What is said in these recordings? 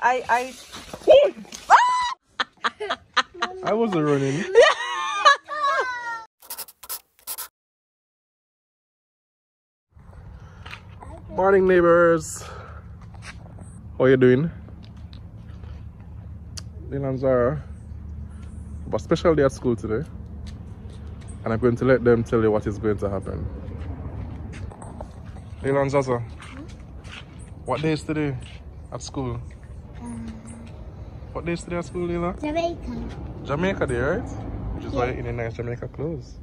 I wasn't running. Morning, neighbors. How are you doing? Leila and Zahra have a special day at school today, and I'm going to let them tell you what is going to happen. Leila and Zahra, what day is today at school? What day is today at school, Leila? Jamaica. Jamaica Day, right? Which is why you're in a nice Jamaica clothes.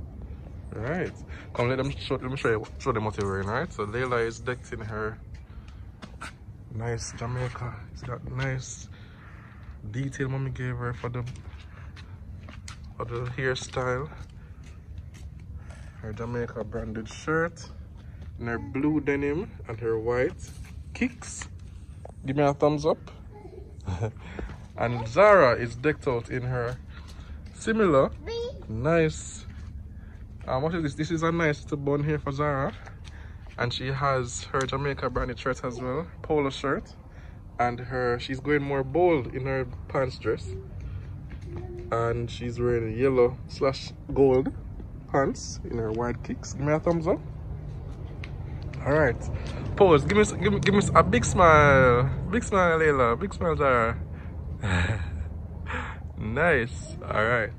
Right. Come, let me show them what you're wearing, right? So Leila is decked in her nice Jamaica. It's got nice detail mommy gave her for the hairstyle. Her Jamaica branded shirt, and her blue denim and her white kicks. Give me a thumbs up. And Zahra is decked out in her similar nice what is this? This is a nice little bun here for Zahra, and she has her Jamaica branded shirt as well, polo shirt, and she's going more bold in her pants dress, and she's wearing yellow / gold pants in her white kicks. Give me a thumbs up. All right, pose. Give me a big smile, Leila. Big smile, Zahra. Nice. All right.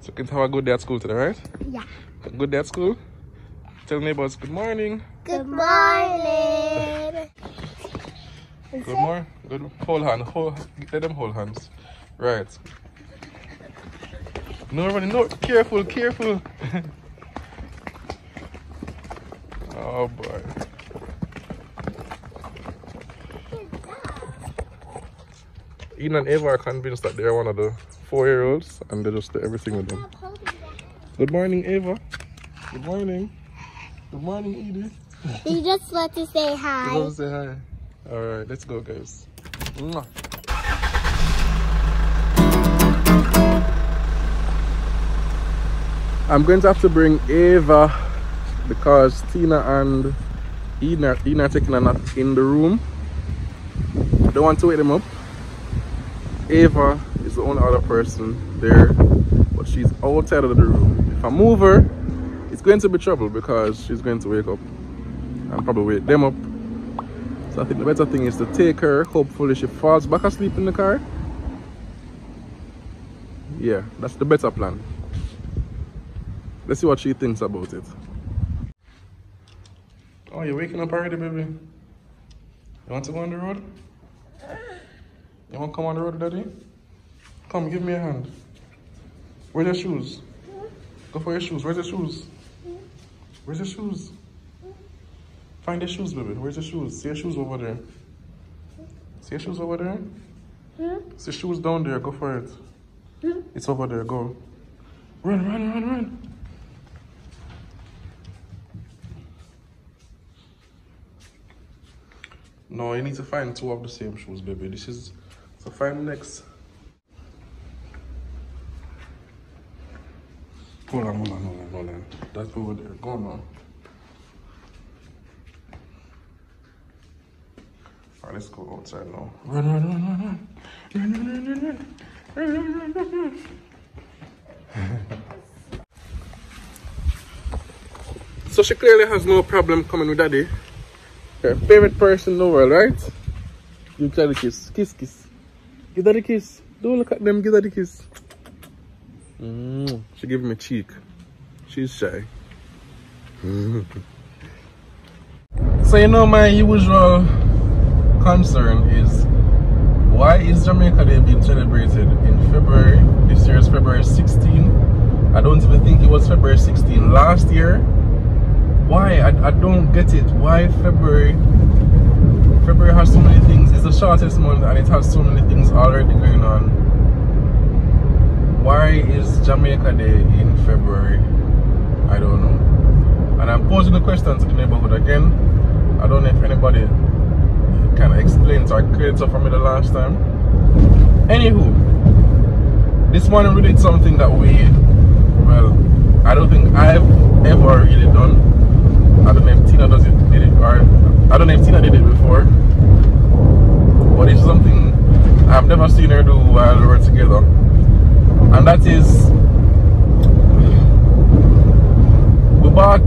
So you can have a good day at school today, right? Yeah. A good day at school. Tell neighbors good morning. Good morning. Good morning. Good. Hold hand. Let them hold hands. Right. No running. No. Careful. Oh boy. Ian and Eva are convinced that they're one of the 4-year-olds, and they just do everything with them. Good morning, Eva. Good morning. Good morning, Edie. You just want to say hi. You want to say hi? All right, let's go, guys. Mwah. I'm going to have to bring Eva because Tina and Eden are taking a nap in the room. I don't want to wake them up. Eva is the only other person there, but she's outside of the room. If I move her, it's going to be trouble because she's going to wake up and probably wake them up. So I think the better thing is to take her. Hopefully she falls back asleep in the car. Yeah, that's the better plan. Let's see what she thinks about it. Oh, you're waking up already, baby? You want to go on the road? You want to come on the road, Daddy? Come, give me a hand. Where's your shoes? Go for your shoes. Where's your shoes? Where's your shoes? Find your shoes, baby. Where's your shoes? See your shoes over there. See your shoes over there? See shoes down there. Go for it. It's over there. Go. Run. No, you need to find 2 of the same shoes, baby. This is... So find next. Hold on. That's over there. Go on. Alright, let's go outside now. Run. So she clearly has no problem coming with Daddy. Her favorite person in the world, right? Give Daddy a kiss. Kiss. Give Daddy a kiss. Don't look at them. Give Daddy a kiss. She gave him a cheek. She's shy. So you know my usual concern is, why is Jamaica Day being celebrated in February? This year is February 16. I don't even think it was February 16 last year. Why? I don't get it. Why February? February has so many things. It's the shortest month and it has so many things already going on. Why is Jamaica Day in February? I don't know. And I'm posing the question to the neighborhood again. I don't know if anybody can explain it or clear it up for me the last time. Anywho, this morning we did something that I don't think I've ever really done. I don't know if Tina did it, or I don't know if Tina did it before. But it's something never seen her do while we were together. And that is, we bought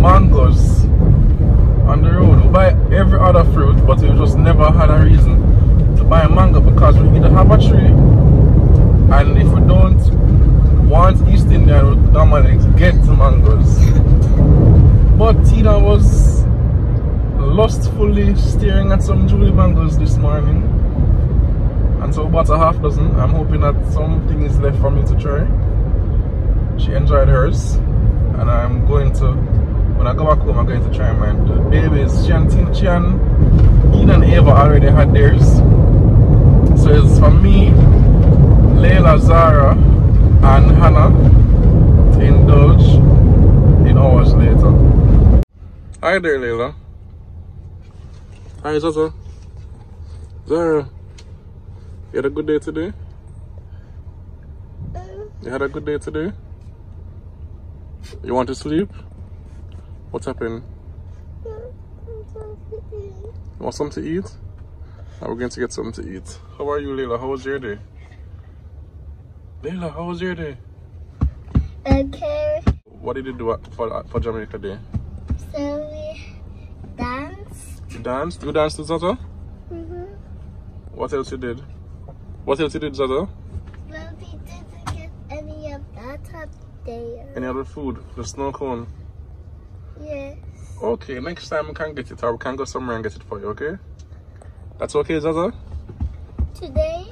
mangoes on the road. We buy every other fruit, but we just never had a reason to buy a mango because we either have a tree, and if we don't want East India, we normally get mangoes. But Tina was lustfully staring at some Julie mangoes this morning, and so about a half dozen. I'm hoping that something is left for me to try. She enjoyed hers, and I'm going to, when I go back home, I'm going to try mine. The babies, Ian and Ava already had theirs, so it's for me, Leila, Zahra and Hannah to indulge in hours later. Hi there, Leila. Hi, Zaza. Zahra, you had a good day today? You had a good day today? You want to sleep? What's happened? You want something to eat? We're going to get something to eat. How are you, Leila? How was your day? Leila, how was your day? Okay. What did you do for Jamaica Day? So we danced. You danced? You danced to Zaza? What else you did? What else you did, Zaza? Well, we didn't get any of that up there. Any other food? The snow cone? Yes. Okay, next time we can get it, or we can go somewhere and get it for you, okay? That's okay, Zaza? Today?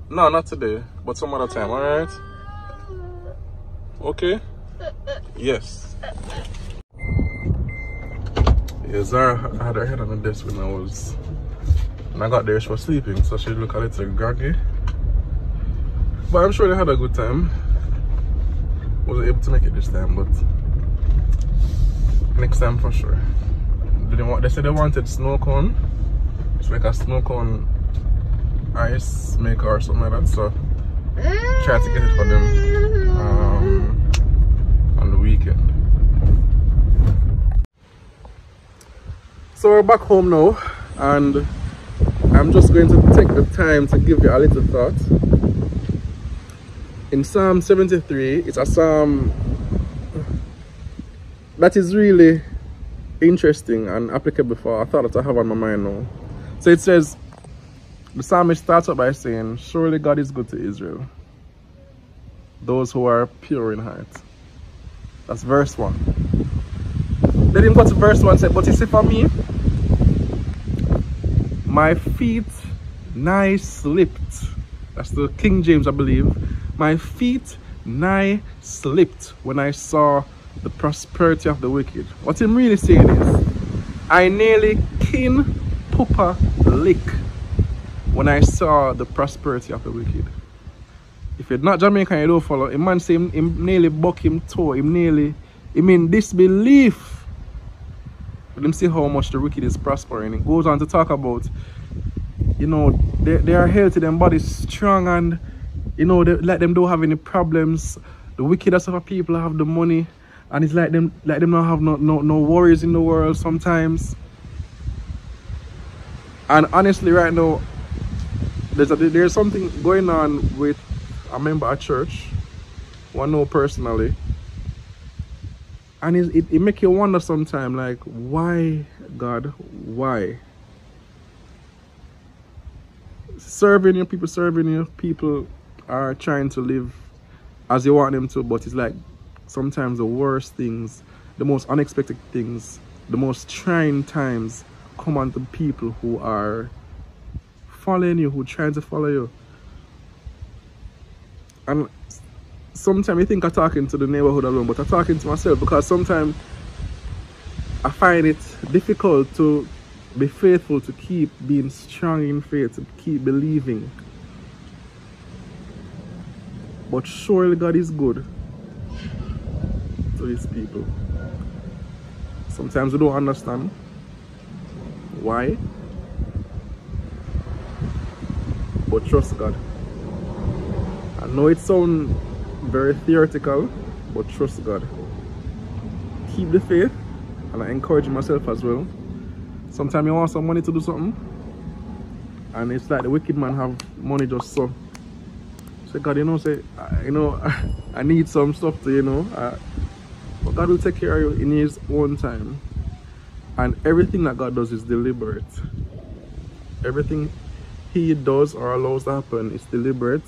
No, not today, but some other time, alright? Okay? Yes. Yeah, Zara had her head on the desk when I got there. She was sleeping, so she looked a little groggy. But I'm sure they had a good time. Wasn't able to make it this time, but next time for sure. They said they wanted snow cone. It's like a snow cone ice maker or something like that, so try to get it for them on the weekend. So we're back home now, and I'm just going to take the time to give you a little thought. In Psalm 73, it's a psalm that is really interesting and applicable for a thought that I have on my mind now. So it says, the psalmist starts out by saying, surely God is good to Israel, those who are pure in heart. That's verse 1. Then he got to verse 1 and said, but you see, for me, my feet nigh slipped. That's the King James, I believe. My feet nigh slipped when I saw the prosperity of the wicked. What him really saying is, I nearly kin poopa lick when I saw the prosperity of the wicked. If you're not Jamaican, you don't follow. A man say him nearly buck him toe. Him in disbelief. Let him see how much the wicked is prospering. It goes on to talk about, you know, they are healthy, their body's strong, and you know, like them don't have any problems. The wickedest of people have the money, and it's like them don't have no worries in the world sometimes. And honestly, right now, there's something going on with a member at church who I know personally, and it make you wonder sometimes, like, why, God, why? Serving you, people are trying to live as you want them to, but it's like sometimes the worst things, the most unexpected things, the most trying times come on to people who are following you, who are trying to follow you. And sometimes I think I'm talking to the neighborhood alone, but I'm talking to myself, because sometimes I find it difficult to be faithful, to keep being strong in faith, to keep believing. But surely God is good to his people. Sometimes we don't understand why, but trust God. I know it sounds very theoretical, but trust God. Keep the faith, and I encourage myself as well. Sometimes you want some money to do something, And it's like the wicked man have money just so. So God, you know, say, I need some stuff to, but God will take care of you in his own time. And everything that God does is deliberate. Everything he does or allows to happen is deliberate.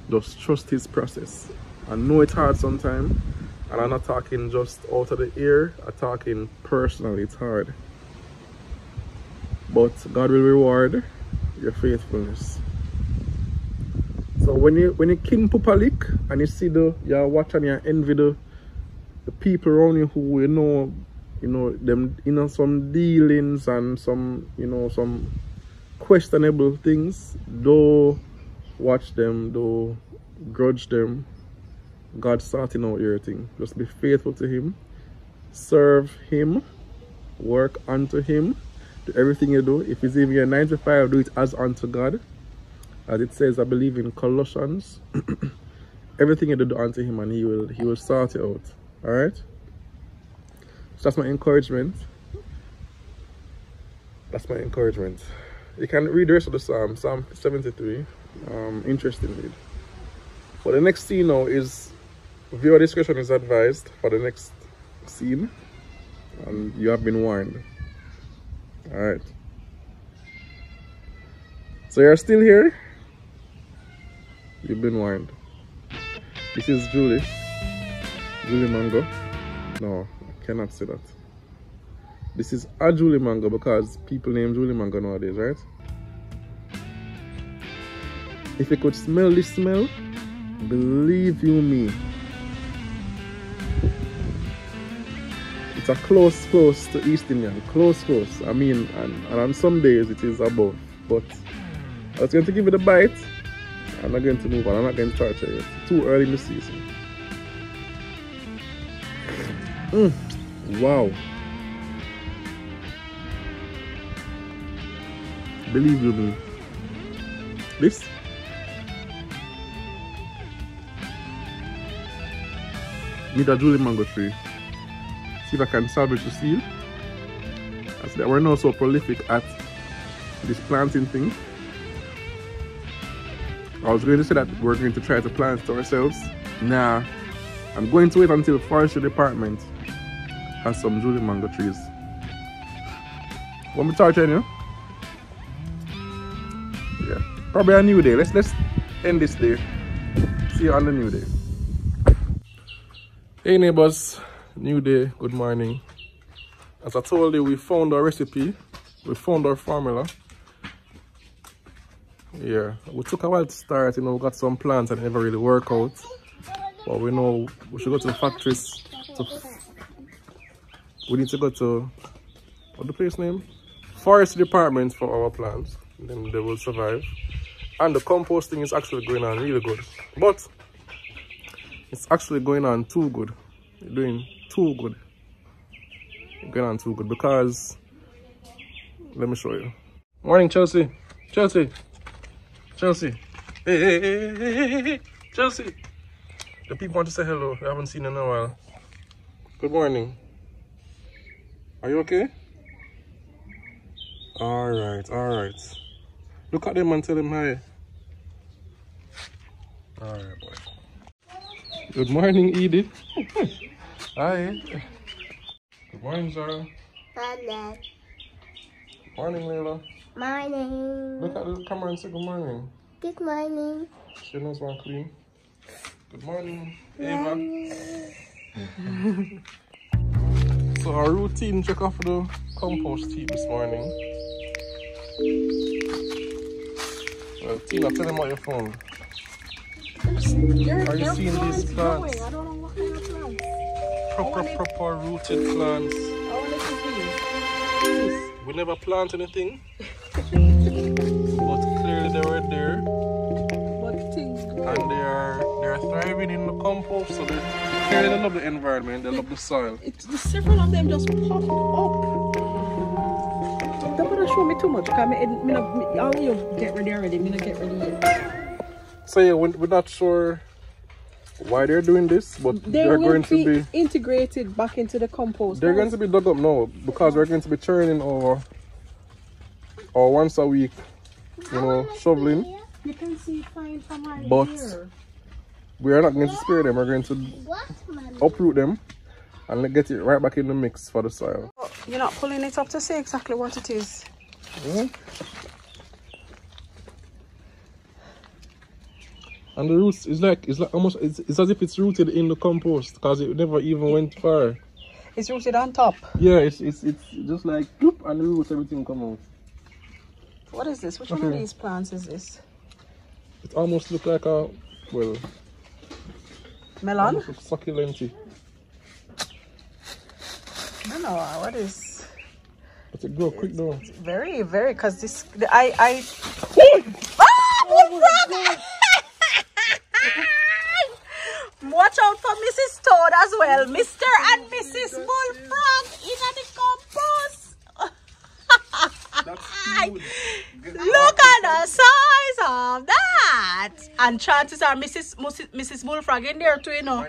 Just trust his process. I know it's hard sometimes, and I'm not talking just out of the ear, I'm talking personally, it's hard. But God will reward your faithfulness. So when you king pupalik and you see you watch and you envy the people around you who them some dealings and some questionable things, don't watch them, don't grudge them. God's starting out your thing. Just be faithful to him, serve him, work unto him, do everything you do. If it's even your 9 to 5, do it as unto God. As it says, I believe in Colossians. Everything you do unto him, and he will sort you out. Alright? So that's my encouragement. That's my encouragement. You can read the rest of the Psalm 73. Interesting read. But the next scene now is viewer discretion is advised for the next scene. And you have been warned. Alright. So you're still here? You've been warned. This is Julie Mango. No, I cannot say that. This is a Julie Mango because people name Julie Mango nowadays, right? If you could smell this smell, believe you me, it's a close to East Indian. Close. I mean, and on some days it is above. But I was going to give it a bite. I'm not going to move on. I'm not going to touch it. It's too early in the season. Wow. Believe you me. This need a Julie Mango tree. See if I can salvage the seed. As we're not so prolific at this planting thing. I was going to say that we're going to try to plant it ourselves. Nah, I'm going to wait until forestry department has some Julie Mango trees. Want me to start trying, you? Yeah, probably a new day. Let's end this day. See you on the new day. Hey neighbors, new day, good morning. As I told you, we found our recipe, we found our formula. Yeah, we took a while to start, we got some plants that never really work out. But we know we should go to the factories. We need to go to, what's the place name? Forest department for our plants. Then they will survive. And the composting is actually going on really good. But it's actually going on too good. You're doing too good. You're going on too good because, let me show you. Morning, Chelsea. Chelsea. Hey. Chelsea. The people want to say hello. I haven't seen you in a while. Good morning. Are you okay? Alright. Look at them and tell them hi. Alright, boy. Good morning, Edith. Hi. Good morning, Zahra. Morning. Morning, Leila. Morning. Look at the camera and say good morning. Good morning. She knows one clean. Good morning, Ava. So our routine check off the compost heap this morning. Well, Tina, tell them about your phone. Are you seeing these plants? I don't know what kind of plants. Proper rooted plants. I want to see. We never plant anything. But clearly they were there. But things grow. And they're thriving in the compost, so they clearly love the environment, they love the soil. Several of them just popped up. Don't want to show me too much because all you get ready already, me not get ready yet. So yeah, we're not sure why they're doing this, but they're going to be integrated back into the compost. They're going to be dug up now because we're going to be churning over or once a week you know, shoveling. You can see fine from right But here. we are not going to spare them. We're going to What, Mommy? uproot them and get it right back in the mix for the soil. Oh, you're not pulling it up to see exactly what it is. And the roots is like almost it's as if it's rooted in the compost because it never even went far. It's rooted on top. Yeah, it's just like bloop, and the roots everything come out. What is this? Which one of these plants is this? It almost look like a Melon? almost look succulenty. I don't know what is. But it grow quick though. Very, very, because this I bullfrog! Watch out for Mrs. Toad as well. Mr. and Mrs. Bullfrog in the compost. That's huge. Look at the size of that. And chances are Mrs. Bullfrog in there too, you know.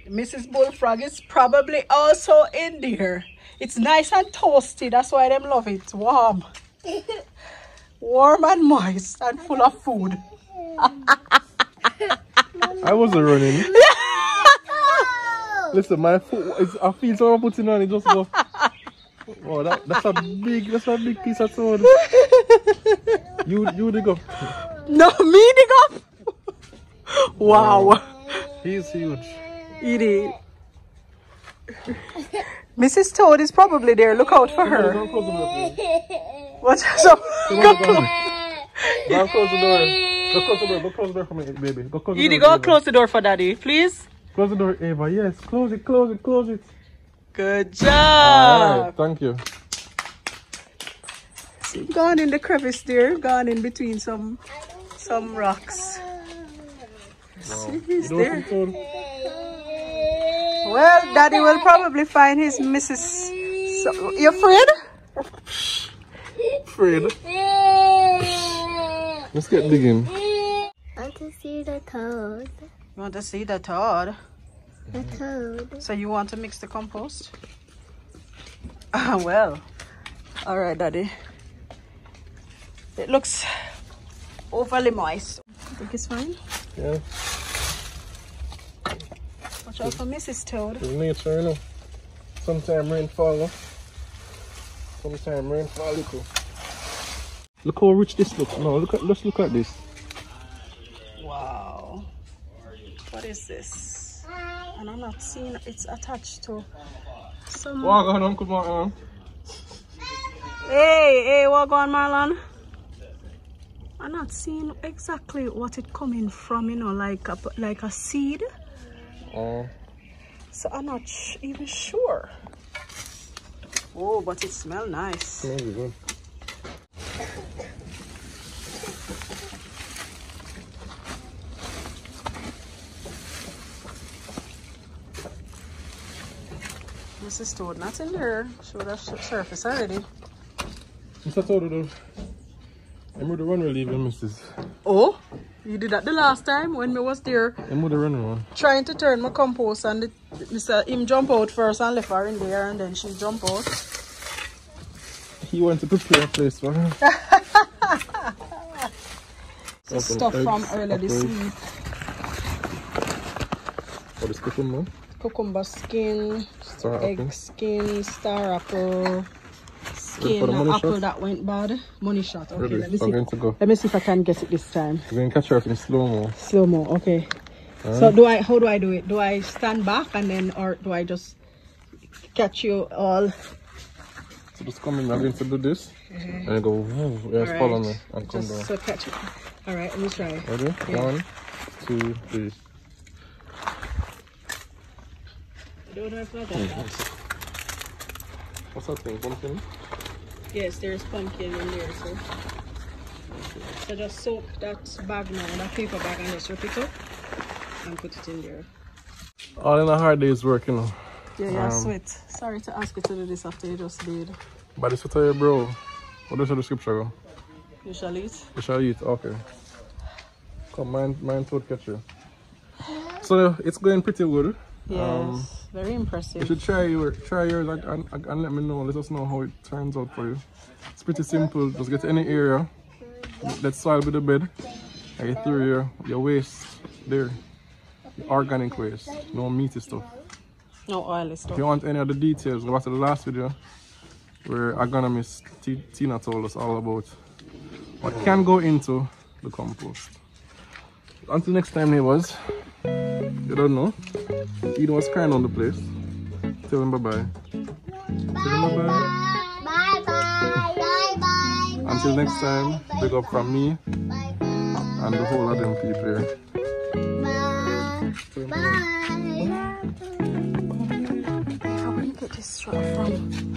Mrs. Bullfrog is probably also in there. It's nice and toasty. That's why them love it. Warm. Warm and moist and full of food. I wasn't running. Listen, my foot is I feel so I'm putting on it just go. Oh, that's a big piece of toad. You dig up. No, me dig up. Wow. He's huge. It is. Mrs. Toad is probably there. Look out for her. What's so? Go close the door. Go close the door. Go close the door for me, baby. Go close the door. Go close the door for Daddy, please. Close the door, Ava. Yes, close it, close it, close it. Good job. Alright, thank you. Gone in the crevice there. Gone in between some rocks. Wow. He's You know there. what toad? Well, Daddy will probably find his Mrs. You afraid? Afraid. Let's get digging. I want to see the toad. You want to see the toad? The toad. So you want to mix the compost? Well, all right, Daddy. It looks overly moist. I think it's fine. Yeah. Watch out for Mrs. Toad. It's nature, you know. Sometimes rain fall. Sometimes rain fall. Look how rich this looks. No, let's look at this. Wow. What is this? And I'm not seeing it's attached to some. Walk on, Uncle Marlon. Hey, what going on, Marlon? I'm not seeing exactly what it coming from, you know, like a seed. Oh. So I'm not even sure. Oh, but it smells nice. Smells good. Mrs. Toad not in there. Showed her surface already. Mr. Toad, though. I'm with the run relieving, Mrs. Oh, you did that the last time when me was there. I'm with the run one. Trying to turn my compost and him jump out first and left her in there and then she jump out. He went to prepare a place for her. The stuff from earlier this week. What is cucumber? Cucumber skin, Star egg apple. skin, star apple, skin, for the money apple shot? that went bad. Money shot. Okay, Ready? let me I'm going to go. Let me see if I can get it this time. We're going to catch her in slow-mo. Slow mo, okay. So how do I do it? Do I stand back and then, or do I just catch you all? So just come in, I'm going to do this. And you go, woo, just follow me and come down. So catch it. All right, let me try. Ready? Yeah. 1, 2, 3. I don't know if I got that. What's that thing? Pumpkin? Yes, there's pumpkin in there, so just soak that bag now, that paper bag, and just rip it up and put it in there. All in a hard day's work, you know. Yeah, sweet. Sorry to ask you to do this after you just did. But it's what I bro. What does the scripture go? You shall eat? You shall eat, okay. Come, mine toad catcher. So it's going pretty good. Yes, very You impressive. should try yours and let me know. Let us know how it turns out for you. It's pretty simple. Just get any area That soil with the bed. And you throw your waste there. The organic waste. No meaty stuff. No oily If stuff. you want any other details, go back to the last video where agronomist Tina told us all about what can go into the compost. Until next time, neighbors, you don't know. Eden was crying on the place. Tell him bye-bye. Tell him bye-bye. Bye bye. Until next time, big up from me and the whole of them people here. Bye. How can you get this from?